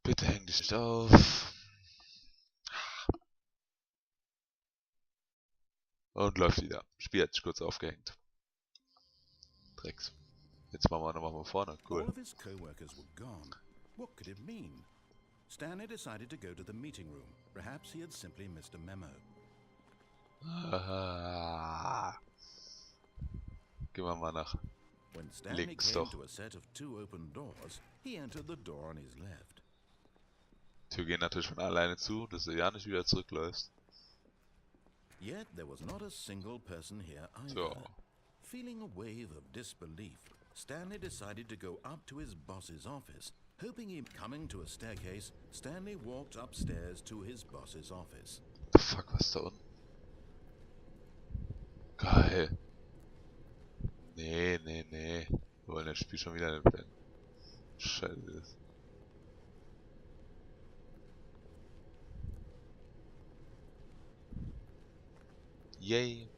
Bitte häng dich nicht auf. Und läuft wieder. Spiel hat sich kurz aufgehängt. Drecks. Jetzt machen wir nochmal von vorne. Cool. All of his co-workers were gone. What could it mean? Stanley decided to go to the meeting room. Perhaps he had simply missed a memo. Gehen wir mal nach When Stanley links came doch. to a set of 2 open doors, he entered the door on his left. Tür gehen natürlich von alleine zu, dass du ja nicht wieder zurückläufst. Yet there was not a single person here either. So. Feeling a wave of disbelief, Stanley decided to go up to his boss's office. Hoping him coming to a staircase, Stanley walked upstairs to his boss's office. What the fuck, was da unten? Geil. Nee. Wir wollen das Spiel schon wieder nicht beenden. Scheiße. Yay.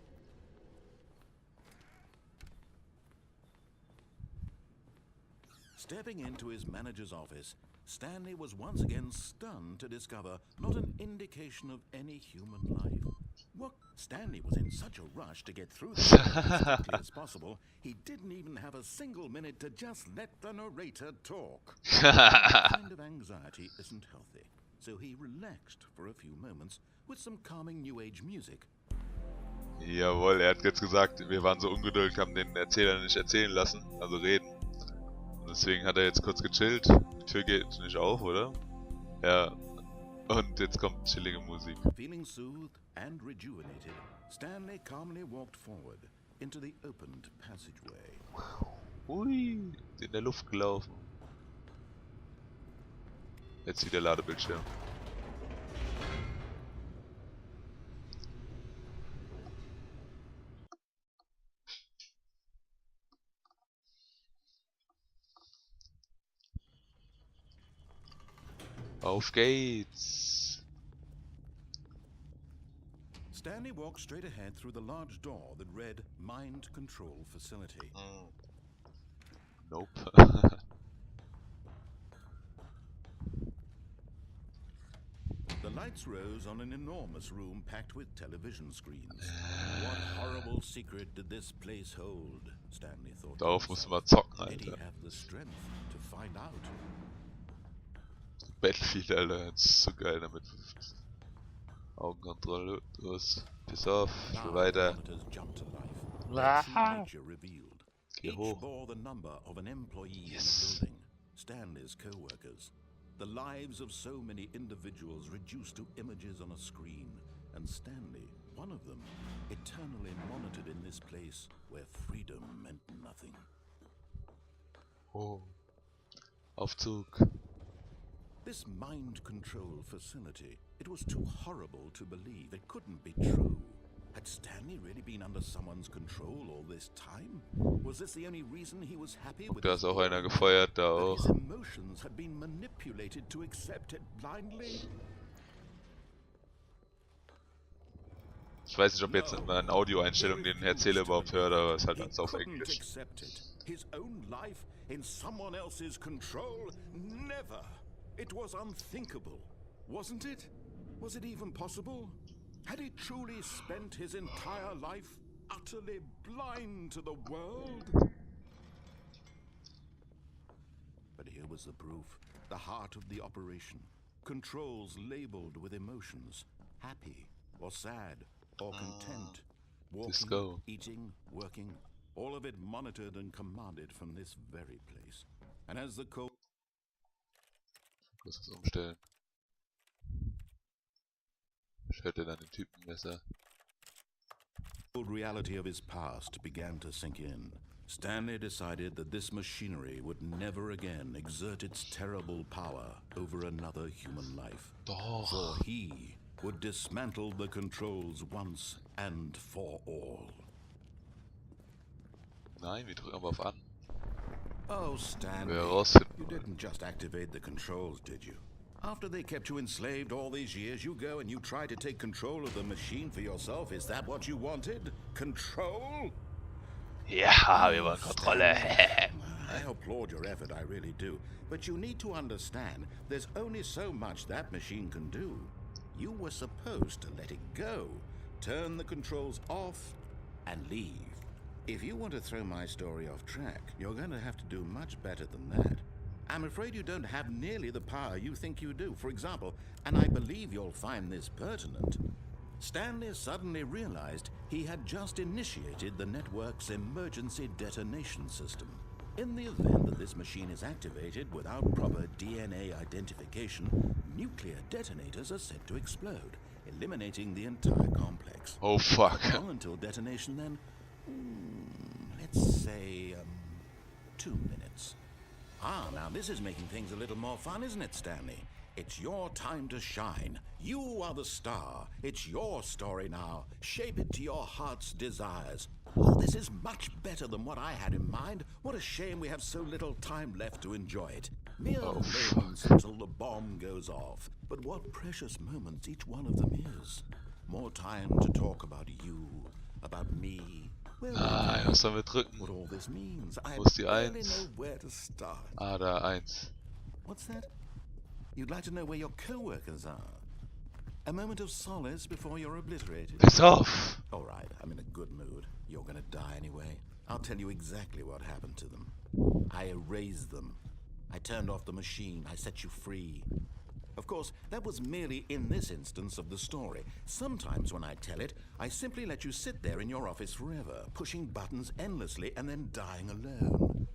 Stepping into his manager's office, Stanley was once again stunned to discover not an indication of any human life. What? Stanley was in such a rush to get through this as quickly as possible, he didn't even have a single minute to just let the narrator talk. That kind of anxiety isn't healthy, so he relaxed for a few moments with some calming New Age music. Jawohl, er hat jetzt gesagt, wir waren so ungeduldig, haben den Erzähler nicht erzählen lassen, also reden. Und deswegen hat er jetzt kurz gechillt. Die Tür geht nicht auf, oder? Ja. Und jetzt kommt chillige Musik. Feeling soothed and rejuvenated, Stanley calmly walked forward into the opened passageway. Ui, in der Luft gelaufen. Jetzt wieder Ladebildschirm. Auf geht's! Stanley walked straight ahead through the large door that read Mind Control Facility. Nope. The lights rose on an enormous room packed with television screens. What horrible secret did this place hold? Stanley thought. Darauf muss man zocken, Did he Alter. have the strength to find out? Battlefield, Alter, das ist so geil damit. Augenkontrolle, los. Piss auf, ich will weiter. Monitors jumped to life. Their true nature revealed. Geh Each hoch. bore the number of an employee Yes. in the building. Stanley's co-workers. The lives of so many individuals reduced to images on a screen. And Stanley, one of them, eternally monitored in this place where freedom meant nothing. Oh. Aufzug. This mind control facility, it was too horrible to believe. It couldn't be true. Had Stanley really been under someone's control all this time? Was this the only reason he was happy with Da his ist auch world? einer gefeuert, da That auch. his emotions had been manipulated to accept it blindly? Ich weiß nicht, ob jetzt in meinen Audioeinstellungen den Erzähler überhaupt hört, aber es ist halt He alles auf couldn't Englisch. accept it. His own life in someone else's control? Never. It was unthinkable, wasn't it? Was it even possible? Had he truly spent his entire life utterly blind to the world? But here was the proof. The heart of the operation. Controls labeled with emotions. Happy or sad or content. Let's Walking, go. eating, working. All of it monitored and commanded from this very place. And as the cold Ich muss das umstellen. Ich hörte dann den Typen besser. reality of his past began to sink in, Stanley decided that this machinery would never again exert its terrible power over another human life. Doch. For he would dismantle the controls once and for all. Nein, wir drücken aber auf an. Oh, Stanley, Wir rausfinden. you didn't just activate the controls, did you? After they kept you enslaved all these years, you go and you try to take control of the machine for yourself. Is that what you wanted? Control? Ja, wir wollen Kontrolle. I applaud your effort, I really do. But you need to understand, there's only so much that machine can do. You were supposed to let it go, turn the controls off, and leave. If you want to throw my story off track, you're going to have to do much better than that. I'm afraid you don't have nearly the power you think you do. For example, and I believe you'll find this pertinent, Stanley suddenly realized he had just initiated the network's emergency detonation system. In the event that this machine is activated without proper DNA identification, nuclear detonators are set to explode, eliminating the entire complex. Oh fuck. Well, until detonation then, let's say, 2 minutes. Now this is making things a little more fun, isn't it, Stanley? It's your time to shine. You are the star. It's your story now. Shape it to your heart's desires. Oh, this is much better than what I had in mind. What a shame we have so little time left to enjoy it. Mere moments until the bomb goes off. But what precious moments each one of them is. More time to talk about you, about me. Was sollen wir drücken? What all this means. Wo ist die barely 1? know where to start. Da 1. What's that? You'd like to know where your co-workers are? A moment of solace before you're obliterated. Piss off! Alright, I'm in a good mood. You're gonna die anyway. I'll tell you exactly what happened to them. I erased them. I turned off the machine. I set you free. Of course, that was merely in this instance of the story. Sometimes when I tell it, I simply let you sit there in your office forever, pushing buttons endlessly and then dying alone.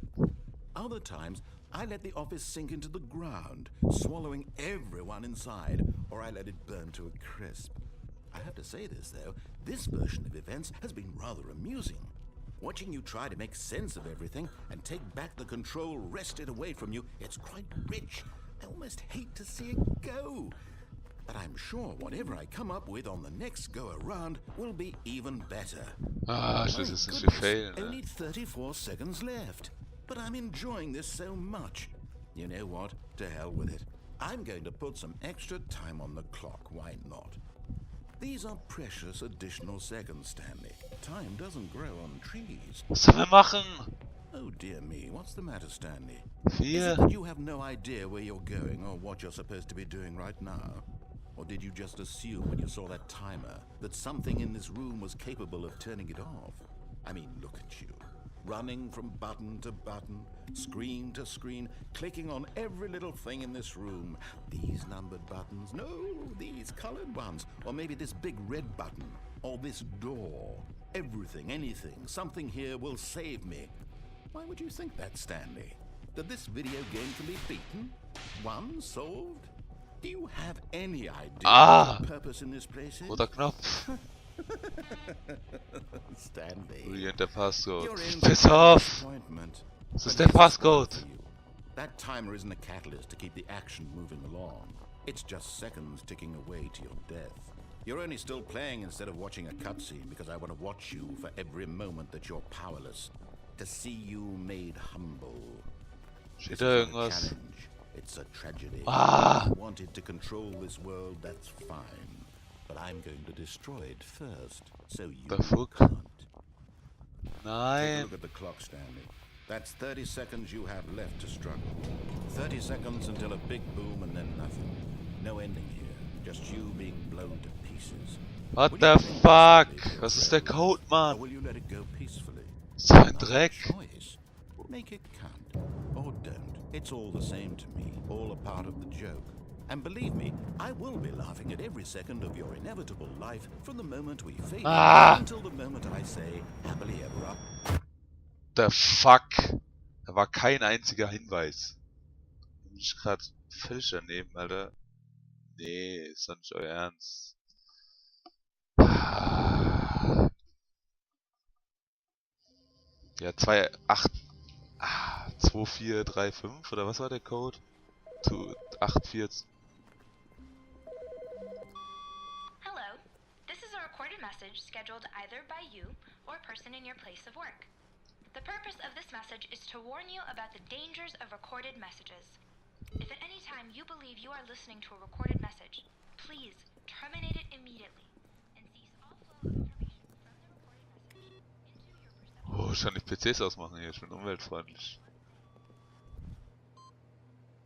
Other times, I let the office sink into the ground, swallowing everyone inside, or I let it burn to a crisp. I have to say this, though, this version of events has been rather amusing. Watching you try to make sense of everything and take back the control wrested away from you, it's quite rich. I almost hate to see it go. But I'm sure whatever I come up with on the next go-around will be even better. Ich will jetzt nicht viel failen, ne? Only 34 seconds left. But I'm enjoying this so much. You know what? To hell with it. I'm going to put some extra time on the clock. Why not? These are precious additional seconds, Stanley. Time doesn't grow on trees. Was sollen wir machen? Oh dear me, what's the matter, Stanley? 4. Is it that you have no idea where you're going or what you're supposed to be doing right now? Or did you just assume when you saw that timer that something in this room was capable of turning it off? I mean, look at you. Running from button to button, screen to screen, clicking on every little thing in this room. These numbered buttons, no, these colored ones. Or maybe this big red button, or this door. Everything, anything, something here will save me. Why would you think that, Stanley? That this video game can be beaten? Won? Solved? Do you have any idea what the purpose in this place is? Roter Knopf. Stanley. Re-enter Passcode. Piss off! Das ist der Passcode. That timer isn't a catalyst to keep the action moving along. It's just seconds ticking away to your death. You're only still playing instead of watching a cutscene because I want to watch you for every moment that you're powerless. To see you made humble. Steht da irgendwas? It's a tragedy. If you wanted to control this world, that's fine. But I'm going to destroy it first, so you can't. Nein. Take a look at the clock, Stanley. That's 30 seconds you have left to struggle. 30 seconds until a big boom and then nothing. No ending here. Just you being blown to pieces. What the fuck? Was ist der Code, Mann? Or will you let it go peacefully? So ein Dreck. Choice. Make it count. Or don't. It's all the same to me. All a part of the joke. And believe me, I will be laughing at every second of your inevitable life from the moment we fade until the moment I say happily ever after. The fuck? Da war kein einziger Hinweis. Bin ich gerade völlig daneben, Alter. Nee, ist doch nicht euer Ernst. Ja, 2435 oder was war der Code? 84. Hello. This is a recorded message scheduled either by you or a person in your place of work. The purpose of this message is to warn you about the dangers of recorded messages. If at any time you believe you are listening to a recorded message, please terminate it immediately and cease all flow of information from the recorded message into your perception. Oh, ich kann die PCs ausmachen hier, ich bin umweltfreundlich.